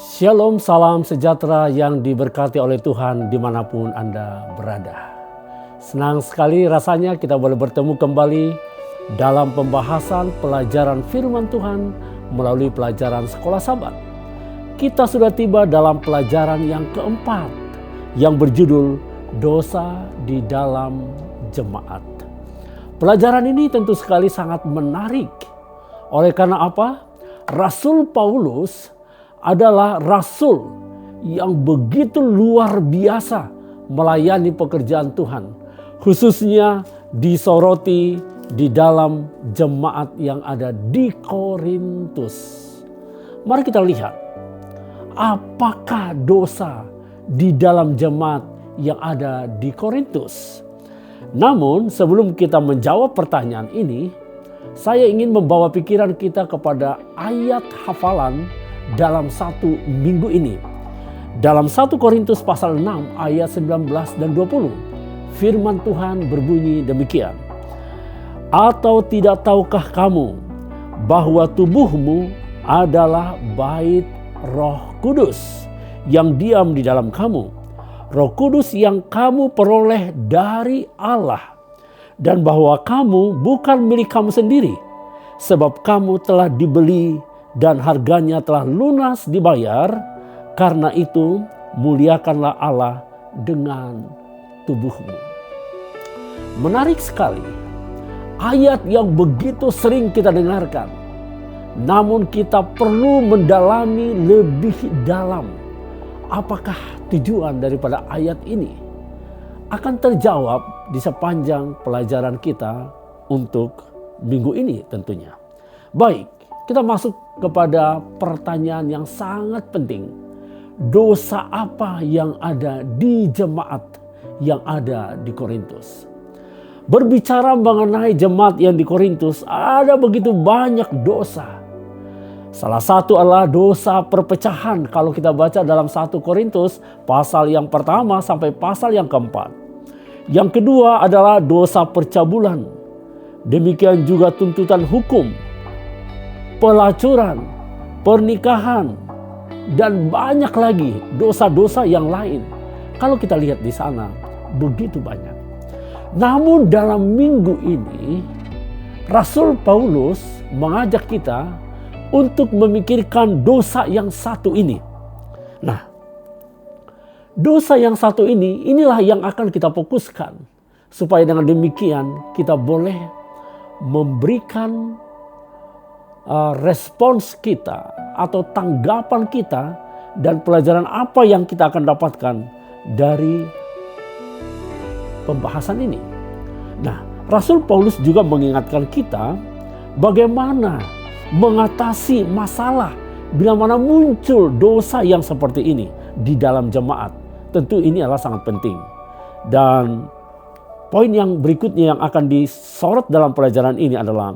Shalom, salam sejahtera yang diberkati oleh Tuhan dimanapun Anda berada. Senang sekali rasanya kita boleh bertemu kembali dalam pembahasan pelajaran firman Tuhan melalui pelajaran sekolah Sabat. Kita sudah tiba dalam pelajaran yang keempat yang berjudul dosa di dalam jemaat. Pelajaran ini tentu sekali sangat menarik. Oleh karena apa? Rasul Paulus adalah rasul yang begitu luar biasa melayani pekerjaan Tuhan. Khususnya disoroti di dalam jemaat yang ada di Korintus. Mari kita lihat, apakah dosa di dalam jemaat yang ada di Korintus. Namun sebelum kita menjawab pertanyaan ini, saya ingin membawa pikiran kita kepada ayat hafalan dalam satu minggu ini. Dalam 1 Korintus pasal 6 ayat 19 dan 20. Firman Tuhan berbunyi demikian. Atau tidak tahukah kamu bahwa tubuhmu adalah bait Roh Kudus yang diam di dalam kamu. Roh Kudus yang kamu peroleh dari Allah. Dan bahwa kamu bukan milik kamu sendiri. Sebab kamu telah dibeli dan harganya telah lunas dibayar. Karena itu muliakanlah Allah dengan tubuhmu. Menarik sekali. Ayat yang begitu sering kita dengarkan. Namun kita perlu mendalami lebih dalam. Apakah tujuan daripada ayat ini? Akan terjawab di sepanjang pelajaran kita untuk minggu ini tentunya. Baik, kita masuk kepada pertanyaan yang sangat penting. Dosa apa yang ada di jemaat yang ada di Korintus? Berbicara mengenai jemaat yang di Korintus, ada begitu banyak dosa. Salah satu adalah dosa perpecahan kalau kita baca dalam 1 Korintus pasal yang pertama sampai pasal yang keempat. Yang kedua adalah dosa percabulan. Demikian juga tuntutan hukum, pelacuran, pernikahan, dan banyak lagi dosa-dosa yang lain. Kalau kita lihat di sana, begitu banyak. Namun dalam minggu ini, Rasul Paulus mengajak kita untuk memikirkan dosa yang satu ini. Nah, dosa yang satu ini, inilah yang akan kita fokuskan. Supaya dengan demikian kita boleh memberikan respons kita atau tanggapan kita dan pelajaran apa yang kita akan dapatkan dari pembahasan ini. Nah, Rasul Paulus juga mengingatkan kita bagaimana mengatasi masalah bila mana muncul dosa yang seperti ini di dalam jemaat. Tentu ini adalah sangat penting. Dan poin yang berikutnya yang akan disorot dalam pelajaran ini adalah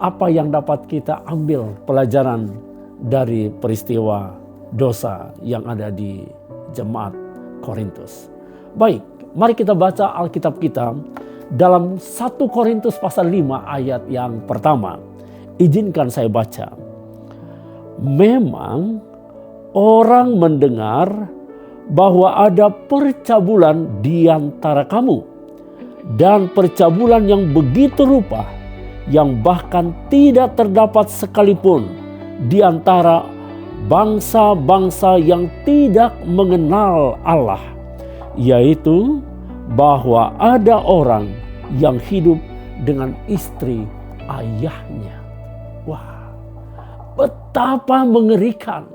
apa yang dapat kita ambil pelajaran dari peristiwa dosa yang ada di jemaat Korintus. Baik, mari kita baca Alkitab kita dalam 1 Korintus pasal 5 ayat yang pertama. Izinkan saya baca. Memang orang mendengar bahwa ada percabulan di antara kamu. Dan percabulan yang begitu rupa yang bahkan tidak terdapat sekalipun di antara bangsa-bangsa yang tidak mengenal Allah. Yaitu bahwa ada orang yang hidup dengan istri ayahnya. Wah, betapa mengerikan.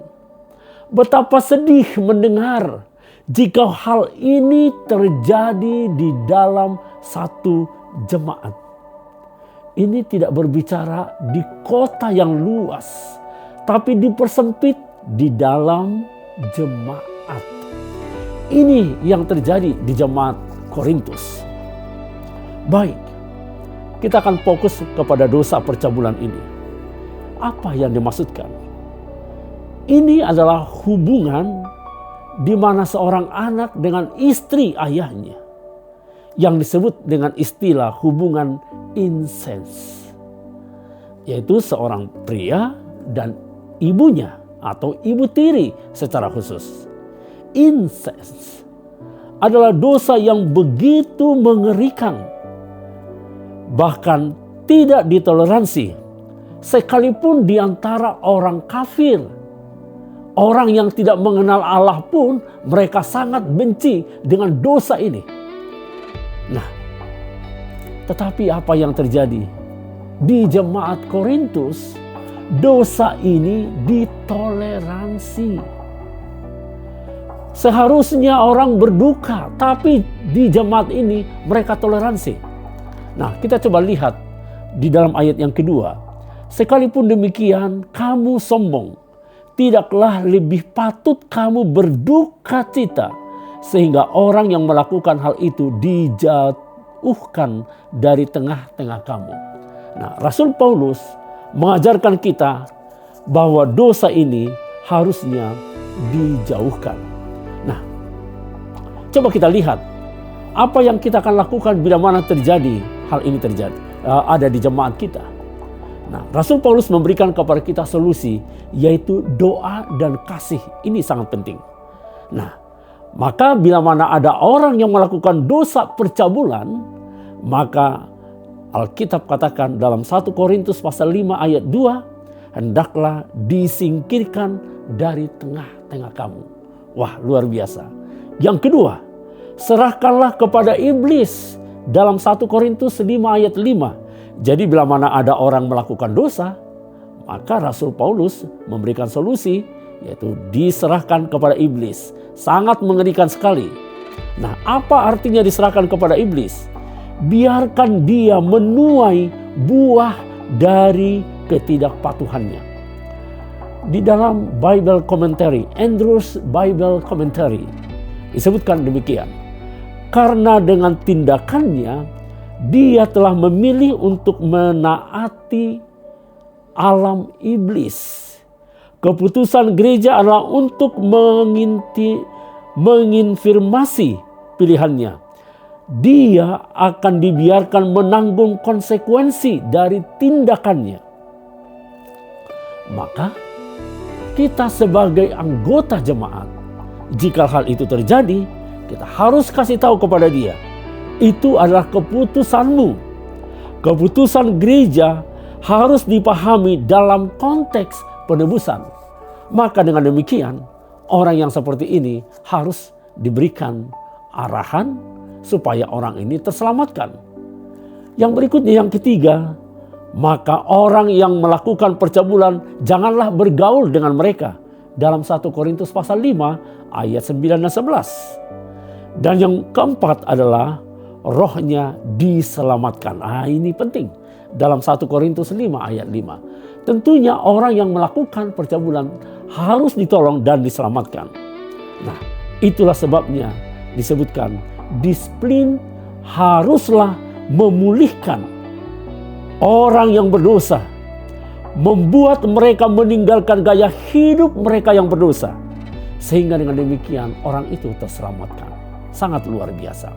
Betapa sedih mendengar jika hal ini terjadi di dalam satu jemaat. Ini tidak berbicara di kota yang luas, tapi dipersempit di dalam jemaat. Ini yang terjadi di jemaat Korintus. Baik, kita akan fokus kepada dosa percabulan ini. Apa yang dimaksudkan? Ini adalah hubungan di mana seorang anak dengan istri ayahnya. Yang disebut dengan istilah hubungan insest. Yaitu seorang pria dan ibunya atau ibu tiri secara khusus. Incest adalah dosa yang begitu mengerikan, bahkan tidak ditoleransi sekalipun di antara orang kafir. Orang yang tidak mengenal Allah pun mereka sangat benci dengan dosa ini. Nah, tetapi apa yang terjadi? Di jemaat Korintus, dosa ini ditoleransi. Seharusnya orang berduka, tapi di jemaat ini mereka toleransi. Nah, kita coba lihat di dalam ayat yang kedua. Sekalipun demikian, kamu sombong. Tidaklah lebih patut kamu berduka cita sehingga orang yang melakukan hal itu dijauhkan dari tengah-tengah kamu. Nah, Rasul Paulus mengajarkan kita bahwa dosa ini harusnya dijauhkan. Nah, coba kita lihat apa yang kita akan lakukan bila mana terjadi hal ini ada di jemaat kita. Nah, Rasul Paulus memberikan kepada kita solusi, yaitu doa dan kasih. Ini sangat penting. Nah, maka bila mana ada orang yang melakukan dosa percabulan, maka Alkitab katakan dalam 1 Korintus pasal 5 ayat 2, hendaklah disingkirkan dari tengah-tengah kamu. Wah, luar biasa. Yang kedua, serahkanlah kepada iblis dalam 1 Korintus 5 ayat 5. Jadi bila mana ada orang melakukan dosa, maka Rasul Paulus memberikan solusi, yaitu diserahkan kepada iblis. Sangat mengerikan sekali. Nah, apa artinya diserahkan kepada iblis? Biarkan dia menuai buah dari ketidakpatuhannya. Di dalam Bible Commentary, Andrews Bible Commentary, disebutkan demikian. Karena dengan tindakannya, dia telah memilih untuk menaati alam iblis. Keputusan gereja adalah untuk menginfirmasi pilihannya. Dia akan dibiarkan menanggung konsekuensi dari tindakannya. Maka kita sebagai anggota jemaat, jika hal itu terjadi, kita harus kasih tahu kepada dia. Itu adalah keputusanmu. Keputusan gereja harus dipahami dalam konteks penebusan. Maka dengan demikian, orang yang seperti ini harus diberikan arahan supaya orang ini terselamatkan. Yang berikutnya, yang ketiga, maka orang yang melakukan percabulan janganlah bergaul dengan mereka. Dalam 1 Korintus pasal 5 ayat 9 dan 11. Dan yang keempat adalah rohnya diselamatkan. Ini penting. Dalam 1 Korintus 5 ayat 5. Tentunya orang yang melakukan percabulan harus ditolong dan diselamatkan. Nah, itulah sebabnya disebutkan disiplin haruslah memulihkan orang yang berdosa. Membuat mereka meninggalkan gaya hidup mereka yang berdosa. Sehingga dengan demikian orang itu terselamatkan. Sangat luar biasa.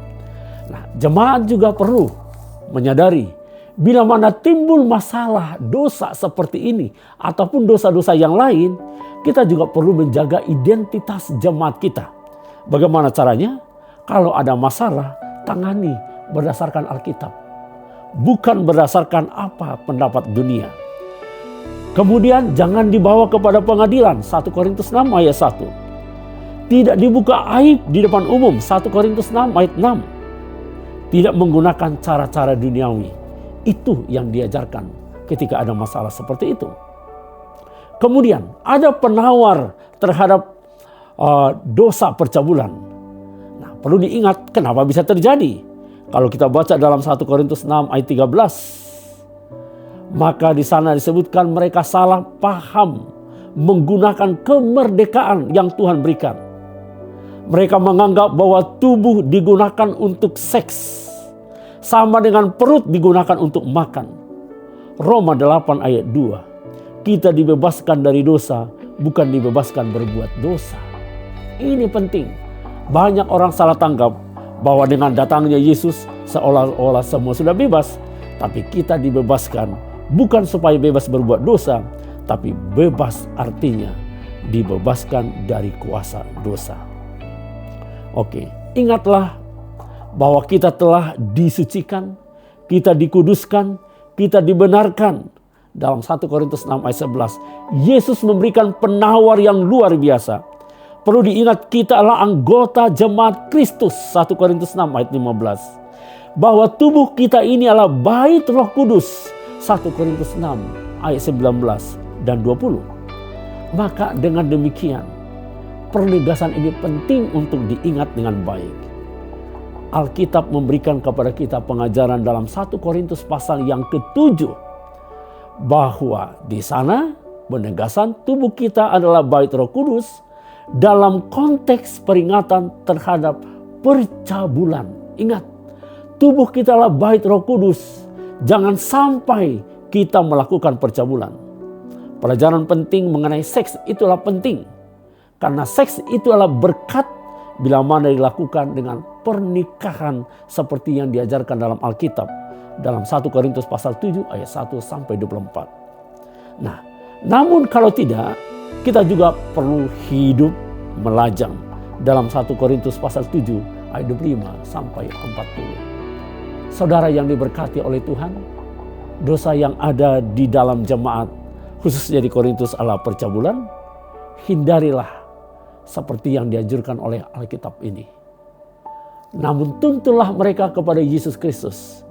Nah, jemaat juga perlu menyadari bila mana timbul masalah dosa seperti ini ataupun dosa-dosa yang lain, kita juga perlu menjaga identitas jemaat kita. Bagaimana caranya? Kalau ada masalah, tangani berdasarkan Alkitab, bukan berdasarkan apa pendapat dunia. Kemudian jangan dibawa kepada pengadilan, 1 Korintus 6 ayat 1. Tidak dibuka aib di depan umum, 1 Korintus 6 ayat 6. Tidak menggunakan cara-cara duniawi. Itu yang diajarkan ketika ada masalah seperti itu. Kemudian ada penawar terhadap dosa percabulan. Nah, perlu diingat kenapa bisa terjadi. Kalau kita baca dalam 1 Korintus 6 ayat 13. Maka di sana disebutkan mereka salah paham menggunakan kemerdekaan yang Tuhan berikan. Mereka menganggap bahwa tubuh digunakan untuk seks. Sama dengan perut digunakan untuk makan. Roma 8 ayat 2. Kita dibebaskan dari dosa, bukan dibebaskan berbuat dosa. Ini penting. Banyak orang salah tanggap bahwa dengan datangnya Yesus seolah-olah semua sudah bebas. Tapi kita dibebaskan bukan supaya bebas berbuat dosa, tapi bebas artinya dibebaskan dari kuasa dosa. Oke, ingatlah bahwa kita telah disucikan, kita dikuduskan, kita dibenarkan. Dalam 1 Korintus 6 ayat 11, Yesus memberikan penawar yang luar biasa. Perlu diingat, kita adalah anggota jemaat Kristus. 1 Korintus 6 ayat 15. Bahwa tubuh kita ini adalah bait Roh Kudus. 1 Korintus 6 ayat 19 dan 20. Maka dengan demikian, penegasan ini penting untuk diingat dengan baik. Alkitab memberikan kepada kita pengajaran dalam 1 Korintus pasal yang ke-7. Bahwa di sana penegasan tubuh kita adalah bait Roh Kudus dalam konteks peringatan terhadap percabulan. Ingat, tubuh kita adalah bait Roh Kudus. Jangan sampai kita melakukan percabulan. Pelajaran penting mengenai seks itulah penting. Karena seks itu adalah berkat bila mana dilakukan dengan pernikahan seperti yang diajarkan dalam Alkitab. Dalam 1 Korintus pasal 7 ayat 1 sampai 24. Nah, namun kalau tidak, kita juga perlu hidup melajang. Dalam 1 Korintus pasal 7 ayat 25 sampai 40. Saudara yang diberkati oleh Tuhan, dosa yang ada di dalam jemaat, khususnya di Korintus adalah percabulan. Hindarilah seperti yang dianjurkan oleh Alkitab ini. Namun tuntunlah mereka kepada Yesus Kristus,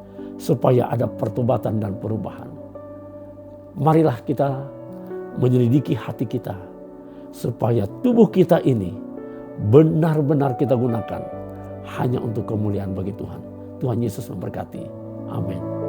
supaya ada pertobatan dan perubahan. Marilah kita menyelidiki hati kita, supaya tubuh kita ini benar-benar kita gunakan hanya untuk kemuliaan bagi Tuhan. Tuhan Yesus memberkati. Amin.